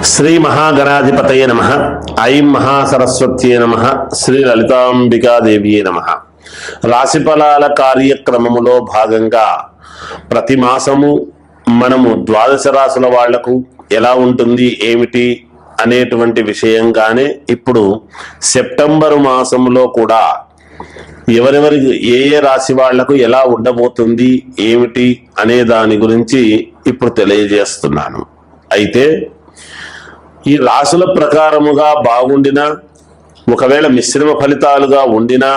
శ్రీ మహాగణాధిపతయే నమః. ఐం మహాసరస్వత్యే నమః. శ్రీ లలితాంబికాదేవియే నమః. రాశిఫలాల కార్యక్రమములో భాగంగా ప్రతి మాసము మనము ద్వాదశ రాశుల వాళ్లకు ఎలా ఉంటుంది ఏమిటి అనేటువంటి విషయంగానే ఇప్పుడు సెప్టెంబరు మాసంలో కూడా ఎవరెవరి ఏ రాశి వాళ్లకు ఎలా ఉండబోతుంది ఏమిటి అనే దాని గురించి ఇప్పుడు తెలియజేస్తున్నాను. అయితే ఈ రాశుల ప్రకారముగా బాగుండినా, ఒకవేళ మిశ్రమ ఫలితాలుగా ఉండినా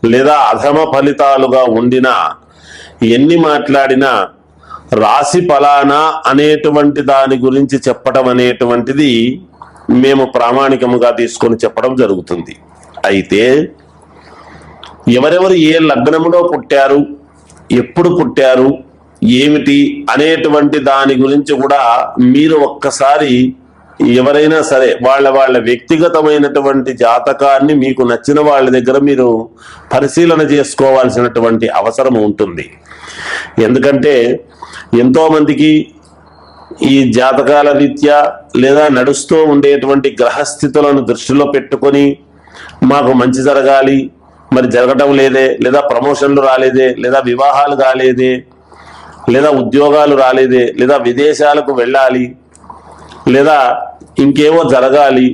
లేదా అధమ ఫలితాలుగా ఉండినా, ఎన్ని మాట్లాడినా రాశి ఫలానా అనేటువంటి దాని గురించి చెప్పటం అనేటువంటిది మేము ప్రామాణికముగా తీసుకొని చెప్పడం జరుగుతుంది. అయితే ఎవరెవరు ఏ లగ్నములో పుట్టారు, ఎప్పుడు పుట్టారు, ఏమిటి అనేటువంటి దాని గురించి కూడా మీరు ఒక్కసారి ఎవరైనా సరే వాళ్ళ వ్యక్తిగతమైనటువంటి జాతకాన్ని మీకు నచ్చిన వాళ్ళ దగ్గర మీరు పరిశీలన చేసుకోవాల్సినటువంటి అవసరం ఉంటుంది. ఎందుకంటే ఎంతో మందికి ఈ జాతకాల రీత్యా లేదా నడుస్తూ ఉండేటువంటి గ్రహస్థితులను దృష్టిలో పెట్టుకొని మాకు మంచి జరగాలి, మరి జరగటం లేదే, లేదా ప్రమోషన్లు రాలేదే, లేదా వివాహాలు కాలేదే, లేదా ఉద్యోగాలు రాలేదే, లేదా విదేశాలకు వెళ్ళాలి, లేదా ఇంకేవో జరగాలి,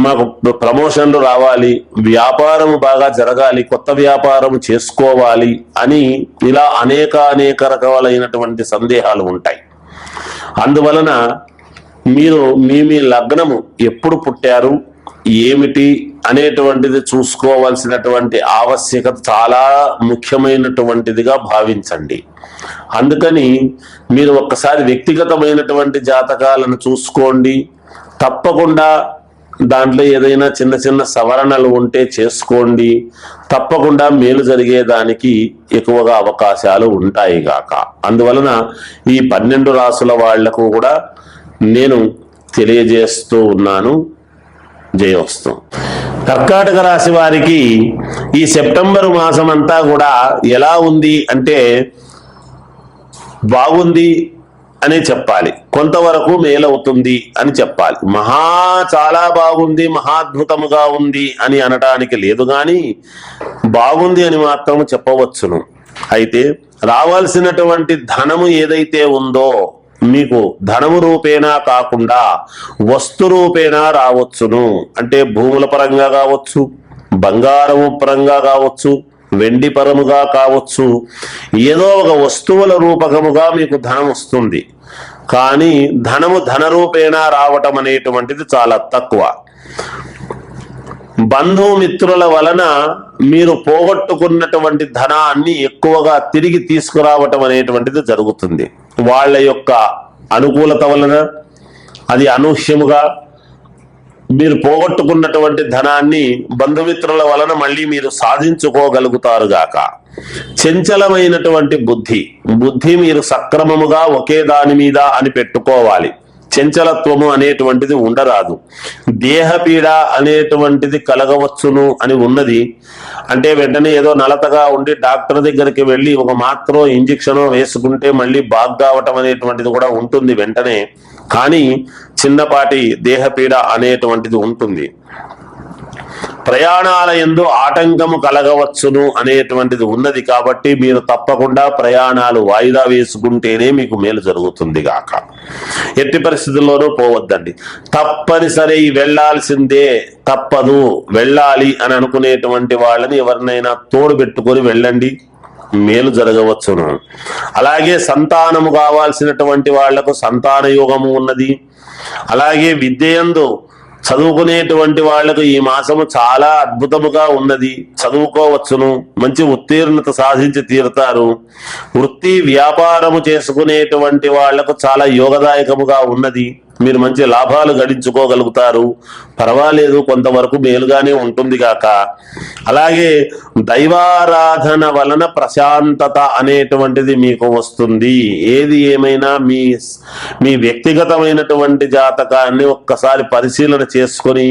మాకు ప్రమోషన్లు రావాలి, వ్యాపారం బాగా జరగాలి, కొత్త వ్యాపారం చేసుకోవాలి అని ఇలా అనేక రకాలైనటువంటి సందేహాలు ఉంటాయి. అందువలన మీరు మీ లగ్నము ఎప్పుడు పుట్టారు ఏమిటి అనేటువంటిది చూసుకోవాల్సినటువంటి ఆవశ్యకత చాలా ముఖ్యమైనటువంటిదిగా భావించండి. అందుకని మీరు ఒక్కసారి వ్యక్తిగతమైనటువంటి జాతకాలను చూసుకోండి. తప్పకుండా దాంట్లో ఏదైనా చిన్న సవరణలు ఉంటే చేసుకోండి. తప్పకుండా మేలు జరిగేదానికి ఎక్కువగా అవకాశాలు ఉంటాయి గాక. అందువలన ఈ 12 రాసుల వాళ్లకు కూడా నేను తెలియజేస్తూ ఉన్నాను. జయోస్తు. కర్కాటక రాశి వారికి ఈ సెప్టెంబర్ మాసం అంతా కూడా ఎలా ఉంది అంటే బాగుంది అని చెప్పాలి, కొంతవరకు మేలవుతుంది అని చెప్పాలి. చాలా బాగుంది, మహాద్భుతముగా ఉంది అని అనటానికి లేదు, కానీ బాగుంది అని మాత్రం చెప్పవచ్చును. అయితే రావాల్సినటువంటి ధనము ఏదైతే ఉందో మీకు ధనము రూపేణా కాకుండా వస్తు రూపేణా రావచ్చును. అంటే భూముల పరంగా కావచ్చు, బంగారము పరంగా కావచ్చు, వెండి పరముగా కావచ్చు, ఏదో ఒక వస్తువుల రూపకముగా మీకు ధనం వస్తుంది. కానీ ధనము ధన రూపేణా రావటం అనేటువంటిది చాలా తక్కువ. బంధుమిత్రుల వలన మీరు పోగొట్టుకున్నటువంటి ధనాన్ని ఎక్కువగా తిరిగి తీసుకురావటం అనేటువంటిది జరుగుతుంది. వాళ్ళ యొక్క అనుకూలత వలన అది అనూహ్యముగా మీరు పోగొట్టుకున్నటువంటి ధనాన్ని బంధుమిత్రుల వలన మళ్ళీ మీరు సాధించుకోగలుగుతారు గాక. చంచలమైనటువంటి బుద్ధి మీరు సక్రమముగా ఒకే దాని మీద అని పెట్టుకోవాలి. చంచలత్వము అనేటువంటిది ఉండరాదు. దేహపీడ అనేటువంటిది కలగవచ్చును అని ఉన్నది. అంటే వెంటనే ఏదో నలతగా ఉండి డాక్టర్ దగ్గరికి వెళ్ళి ఒక మాత్రో ఇంజెక్షనో వేసుకుంటే మళ్ళీ బాగ్గావటం అనేటువంటిది కూడా ఉంటుంది వెంటనే. కానీ చిన్నపాటి దేహపీడ అనేటువంటిది ఉంటుంది. ప్రయాణాల యందు ఆటంకము కలగవచ్చును అనేటువంటిది ఉన్నది. కాబట్టి మీరు తప్పకుండా ప్రయాణాలు వాయిదా వేసుకుంటేనే మీకు మేలు జరుగుతుంది గాక. ఎట్టి పరిస్థితుల్లోనూ పోవద్దండి. తప్పనిసరి వెళ్ళాల్సిందే, తప్పదు, వెళ్ళాలి అని అనుకునేటువంటి వాళ్ళని ఎవరినైనా తోడు పెట్టుకొని వెళ్ళండి, మేలు జరగవచ్చును. అలాగే సంతానము కావాల్సినటువంటి వాళ్లకు సంతాన యోగము ఉన్నది. అలాగే విద్యయందు చదువుకునేటువంటి వాళ్లకు ఈ మాసము చాలా అద్భుతముగా ఉన్నది, చదువుకోవచ్చును, మంచి ఉత్తీర్ణత సాధించి తీరుతారు. వృత్తి వ్యాపారము చేసుకునేటువంటి వాళ్లకు చాలా యోగదాయకముగా ఉన్నది. మీరు మంచి లాభాలు గడించుకోగలుగుతారు. పర్వాలేదు, కొంతవరకు మేలుగానే ఉంటుంది గాక. అలాగే దైవారాధన వలన ప్రశాంతత అనేటువంటిది మీకు వస్తుంది. ఏది ఏమైనా మీ వ్యక్తిగతమైనటువంటి జాతకాన్ని ఒక్కసారి పరిశీలన చేసుకొని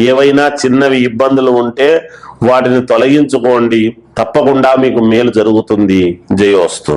ఏవైనా చిన్నవి ఇబ్బందులు ఉంటే వాటిని తొలగించుకోండి. తప్పకుండా మీకు మేలు జరుగుతుంది. జయోస్తు.